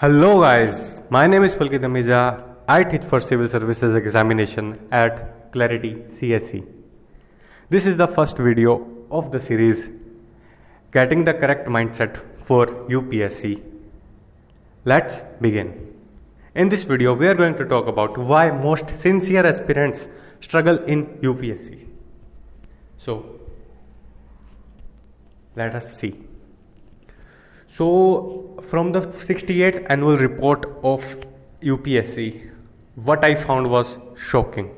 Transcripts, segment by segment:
Hello guys, my name is Pulkit Amija. I teach for Civil Services Examination at Clarity CSE. This is the first video of the series Getting the Correct Mindset for UPSC. Let's begin. In this video, we are going to talk about why most sincere aspirants struggle in UPSC. So, let us see. So, from the 68th annual report of UPSC, what I found was shocking.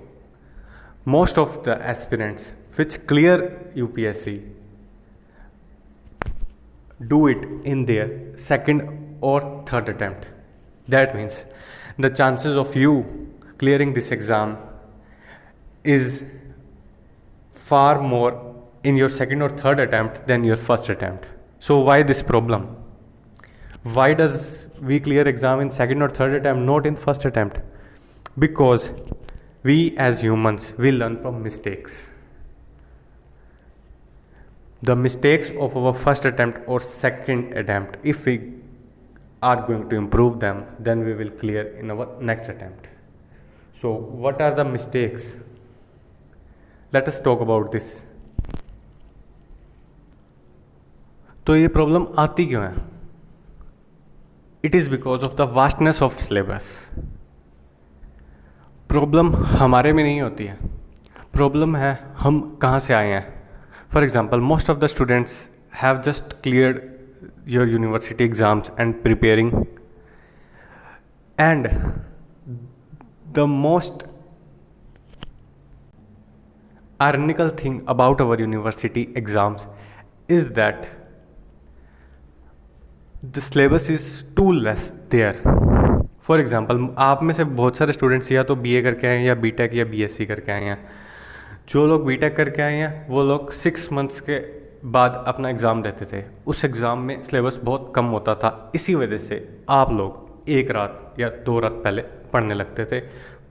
Most of the aspirants which clear UPSC do it in their second or third attempt. That means the chances of you clearing this exam is far more in your second or third attempt than your first attempt. So why this problem? Why does we clear exam in second or third attempt, not in first attempt? Because we as humans, we learn from mistakes. The mistakes of our first attempt or second attempt, if we are going to improve them, then we will clear in our next attempt. So what are the mistakes? Let us talk about this. तो ये problem आती क्यों है? It is because of the vastness of syllabus. Problem हमारे में नहीं होती है, प्रॉब्लम है हम कहाँ से आए हैं. For example, most of the students have just cleared your university exams and preparing, and the most ironical thing about our university exams is that the syllabus is too less there. For example, आप में से बहुत सारे students या तो BA करके आए हैं या BTech या BSc करके आए हैं. जो लोग BTech करके आए हैं वो लोग 6 months के बाद अपना एग्ज़ाम देते थे. उस एग्ज़ाम में सिलेबस बहुत कम होता था. इसी वजह से आप लोग एक रात या 2 रात पहले पढ़ने लगते थे,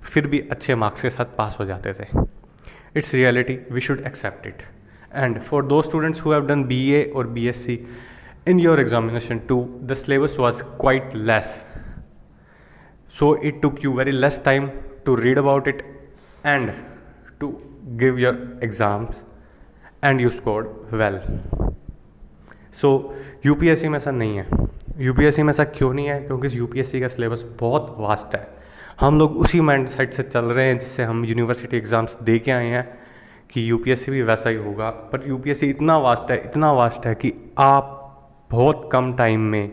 फिर भी अच्छे मार्क्स के साथ पास हो जाते थे. It's reality, we should accept it. And for those students who have done BA or BSc, in your examination too, the syllabus was quite less. So it took you very less time to read about it and to give your exams, and you scored well. So UPSC में ऐसा नहीं है. UPSC में ऐसा क्यों नहीं है? क्योंकि UPSC का सिलेबस बहुत वास्ट है. हम लोग उसी माइंड सेट से चल रहे हैं जिससे हम यूनिवर्सिटी एग्ज़ाम्स दे के आए हैं कि यूपीएससी भी वैसा ही होगा. पर यूपीएससी इतना वास्ट है कि आप बहुत कम टाइम में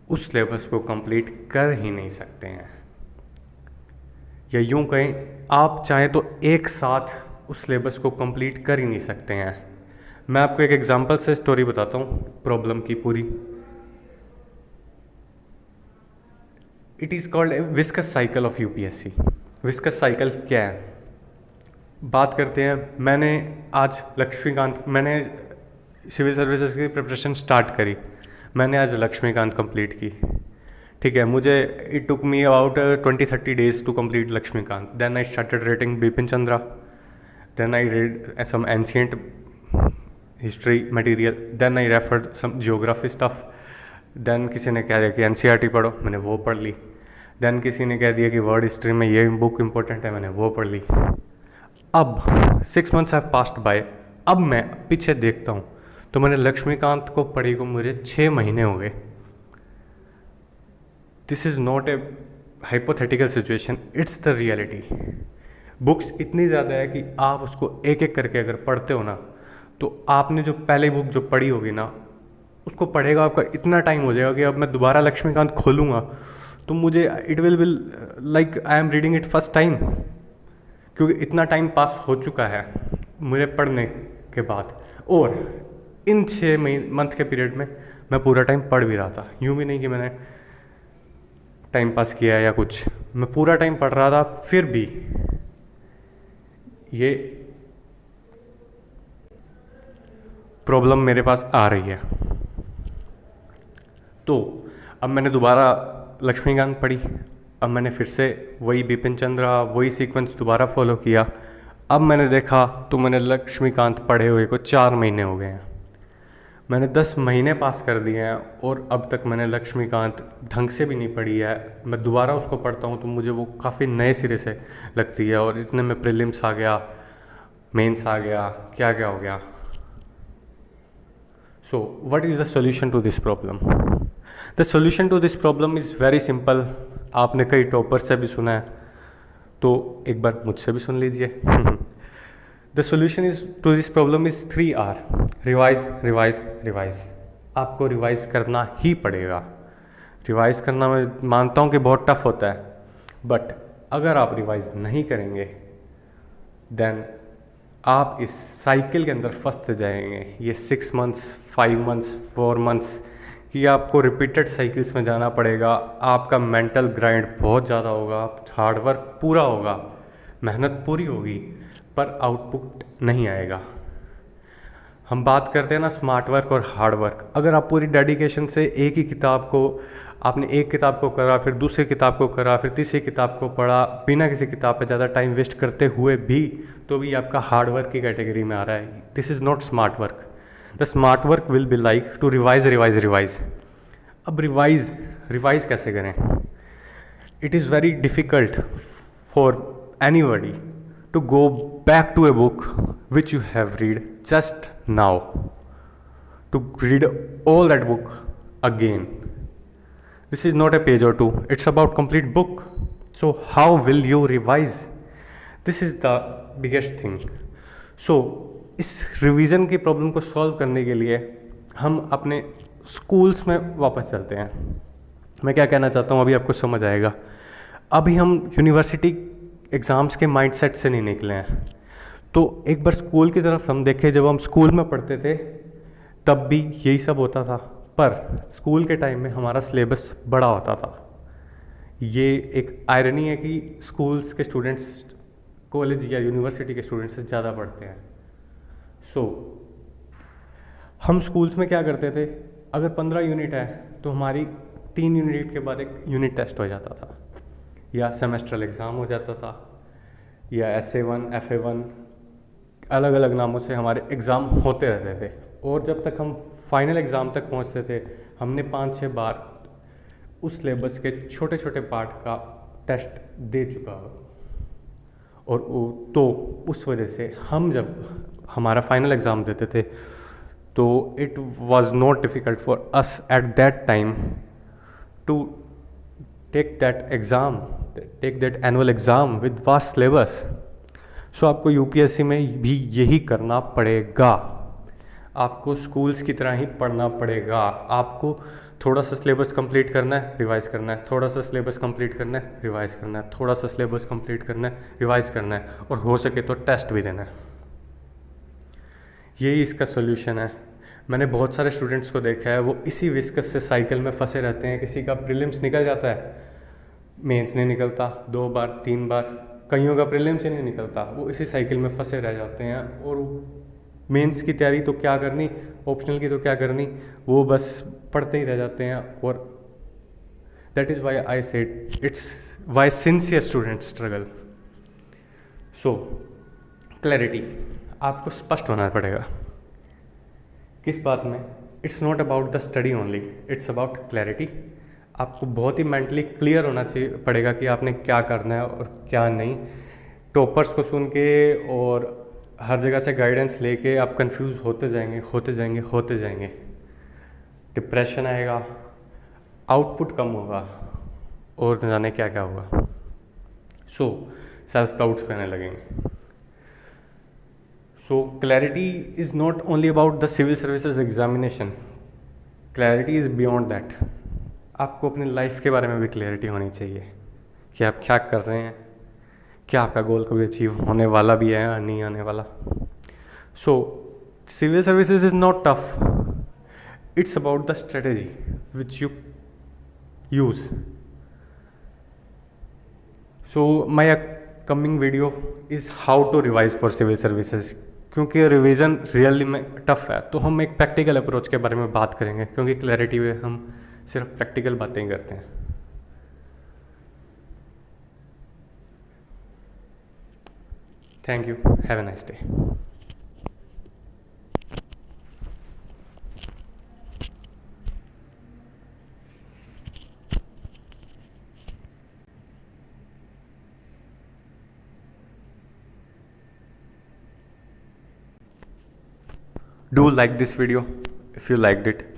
उस सिलेबस को कंप्लीट कर ही नहीं सकते हैं. या यूँ कहें, आप चाहें तो एक साथ उस सिलेबस को कंप्लीट कर ही नहीं सकते हैं. मैं आपको एक एग्जांपल से स्टोरी बताता हूँ प्रॉब्लम की पूरी. इट इज़ कॉल्ड ए विस्कस साइकिल ऑफ यूपीएससी. विस्कस साइकिल क्या है, बात करते हैं. मैंने सिविल सर्विसेज की प्रिपरेशन स्टार्ट करी. मैंने आज लक्ष्मीकांत कंप्लीट की. ठीक है, मुझे it took me about 20-30 days to complete Laxmikanth. Then I started reading Bipin Chandra. Then I read some ancient history material. Then I referred some geography stuff. Then किसी ने कह दिया कि NCERT पढ़ो, मैंने वो पढ़ ली. देन किसी ने कह दिया कि वर्ल्ड हिस्ट्री में ये बुक इंपॉर्टेंट है, मैंने वो पढ़ ली. अब 6 months हैव पास्ड बाय. अब मैं पीछे देखता हूँ तो मैंने लक्ष्मीकांत को पढ़ी को मुझे 6 महीने हो गए. This is not a hypothetical situation, it's the reality. Books इतनी ज़्यादा है कि आप उसको एक एक करके अगर पढ़ते हो ना, तो आपने जो पहले बुक जो पढ़ी होगी ना, उसको पढ़ेगा आपका इतना टाइम हो जाएगा कि अब मैं दोबारा लक्ष्मीकांत खोलूँगा तो मुझे it will like I am reading it first time, क्योंकि इतना टाइम पास हो चुका है मुझे पढ़ने के बाद. और इन 6 मंथ के पीरियड में मैं पूरा टाइम पढ़ भी रहा था. यूँ भी नहीं कि मैंने टाइम पास किया या कुछ, मैं पूरा टाइम पढ़ रहा था. फिर भी ये प्रॉब्लम मेरे पास आ रही है. तो अब मैंने दोबारा लक्ष्मीकांत पढ़ी. अब मैंने फिर से वही बिपिन चंद्रा, वही सीक्वेंस दोबारा फॉलो किया. अब मैंने देखा तो मैंने लक्ष्मीकांत पढ़े हुए को 4 महीने हो गए हैं. मैंने 10 महीने पास कर दिए हैं और अब तक मैंने लक्ष्मीकांत ढंग से भी नहीं पढ़ी है। मैं दोबारा उसको पढ़ता हूँ तो मुझे वो काफ़ी नए सिरे से लगती है, और इतने में प्रीलिम्स आ गया, मेंस आ गया, क्या क्या हो गया। So what is the solution to this problem? The solution to this problem is very simple. आपने कई टॉपर से भी सुना है, तो एक बार मुझसे भी सुन लीजिए। The solution is to this problem is 3R: revise, revise, revise. आपको रिवाइज करना ही पड़ेगा। रिवाइज करना मैं मानता हूँ कि बहुत टफ होता है, बट अगर आप रिवाइज नहीं करेंगे देन आप इस साइकिल के अंदर फंसते जाएंगे। ये 6 मंथ्स, 5 मंथ्स, 4 मंथ्स कि आपको रिपीटेड साइकिल्स में जाना पड़ेगा। आपका मेंटल ग्राइंड बहुत ज़्यादा होगा, हार्डवर्क पूरा होगा, मेहनत पूरी होगी, पर आउटपुट नहीं आएगा। हम बात करते हैं ना स्मार्ट वर्क और हार्ड वर्क। अगर आप पूरी डेडिकेशन से एक ही किताब को, आपने एक किताब को करा, फिर दूसरी किताब को करा, फिर तीसरी किताब को पढ़ा, बिना किसी किताब पे ज़्यादा टाइम वेस्ट करते हुए भी, तो भी आपका हार्ड वर्क की कैटेगरी में आ रहा है। This is not smart work. The smart work will be like to revise, revise, revise. अब रिवाइज, रिवाइज कैसे करें? It is very difficult for anybody to go back to a book which you have read just now, to read all that book again. This is not a page or two, it's about complete book. So how will you revise? This is the biggest thing. So इस revision की problem को solve करने के लिए हम अपने schools में वापस चलते हैं। मैं क्या कहना चाहता हूँ अभी आपको समझ आएगा। अभी हम यूनिवर्सिटी एग्ज़ाम्स के माइंडसेट से नहीं निकले हैं। तो एक बार स्कूल की तरफ हम देखें, जब हम स्कूल में पढ़ते थे तब भी यही सब होता था, पर स्कूल के टाइम में हमारा सिलेबस बड़ा होता था। ये एक आयरनी है कि स्कूल्स के स्टूडेंट्स कॉलेज या यूनिवर्सिटी के स्टूडेंट्स से ज़्यादा पढ़ते हैं। सो हम स्कूल्स में क्या करते थे, अगर 15 यूनिट है तो हमारी 3 यूनिट के बाद एक यूनिट टेस्ट हो जाता था, या सेमेस्ट्रल एग्ज़ाम हो जाता था, या SA1, FA1, अलग अलग नामों से हमारे एग्ज़ाम होते रहते थे। और जब तक हम फाइनल एग्ज़ाम तक पहुंचते थे, हमने 5-6 बार उस सिलेबस के छोटे छोटे पार्ट का टेस्ट दे चुका हो। और तो उस वजह से हम जब हमारा फाइनल एग्ज़ाम देते थे तो it was not difficult for us at that time to take that exam, take that annual exam with vast syllabus. So आपको यूपीएससी में भी यही करना पड़ेगा। आपको स्कूल्स की तरह ही पढ़ना पड़ेगा। आपको थोड़ा सा सिलेबस कंप्लीट करना है, रिवाइज करना है, थोड़ा सा सिलेबस कंप्लीट करना है, रिवाइज करना है, थोड़ा सा सिलेबस कंप्लीट करना है, रिवाइज करना है, और हो सके तो टेस्ट भी देना है। यही इसका सोल्यूशन है। मैंने बहुत सारे स्टूडेंट्स को देखा है, वो इसी विस्कस से साइकिल में फंसे रहते हैं। किसी का प्रीलिम्स निकल जाता है, मेंस नहीं निकलता, 2 बार 3 बार, कईयों का प्रीलिम्स ही नहीं निकलता। वो इसी साइकिल में फंसे रह जाते हैं। और मेंस की तैयारी तो क्या करनी, ऑप्शनल की तो क्या करनी, वो बस पढ़ते ही रह जाते हैं। और that is why I said it's why sincere student struggle. So clarity, आपको स्पष्ट होना पड़ेगा। किस बात में? It's not about the study only, it's about clarity. आपको बहुत ही मेंटली क्लियर होना चाहिए पड़ेगा कि आपने क्या करना है और क्या नहीं। टॉपर्स को सुन के और हर जगह से गाइडेंस लेके आप कंफ्यूज होते जाएंगे, होते जाएंगे, होते जाएंगे। डिप्रेशन आएगा, आउटपुट कम होगा, और न जाने क्या क्या होगा। सो सेल्फ डाउट्स आने लगेंगे। So clarity is not only about the civil services examination, clarity is beyond that. आपको अपनी लाइफ के बारे में भी क्लैरिटी होनी चाहिए कि आप क्या कर रहे हैं, क्या आपका गोल कभी अचीव होने वाला भी है या नहीं आने वाला। So civil services is not tough, it's about the strategy which you use. So my coming video is how to revise for civil services. क्योंकि रिवीजन रियली में टफ है, तो हम एक प्रैक्टिकल अप्रोच के बारे में बात करेंगे, क्योंकि क्लैरिटी में हम सिर्फ प्रैक्टिकल बातें ही करते हैं। Thank you, have a nice day. Do like this video if you liked it.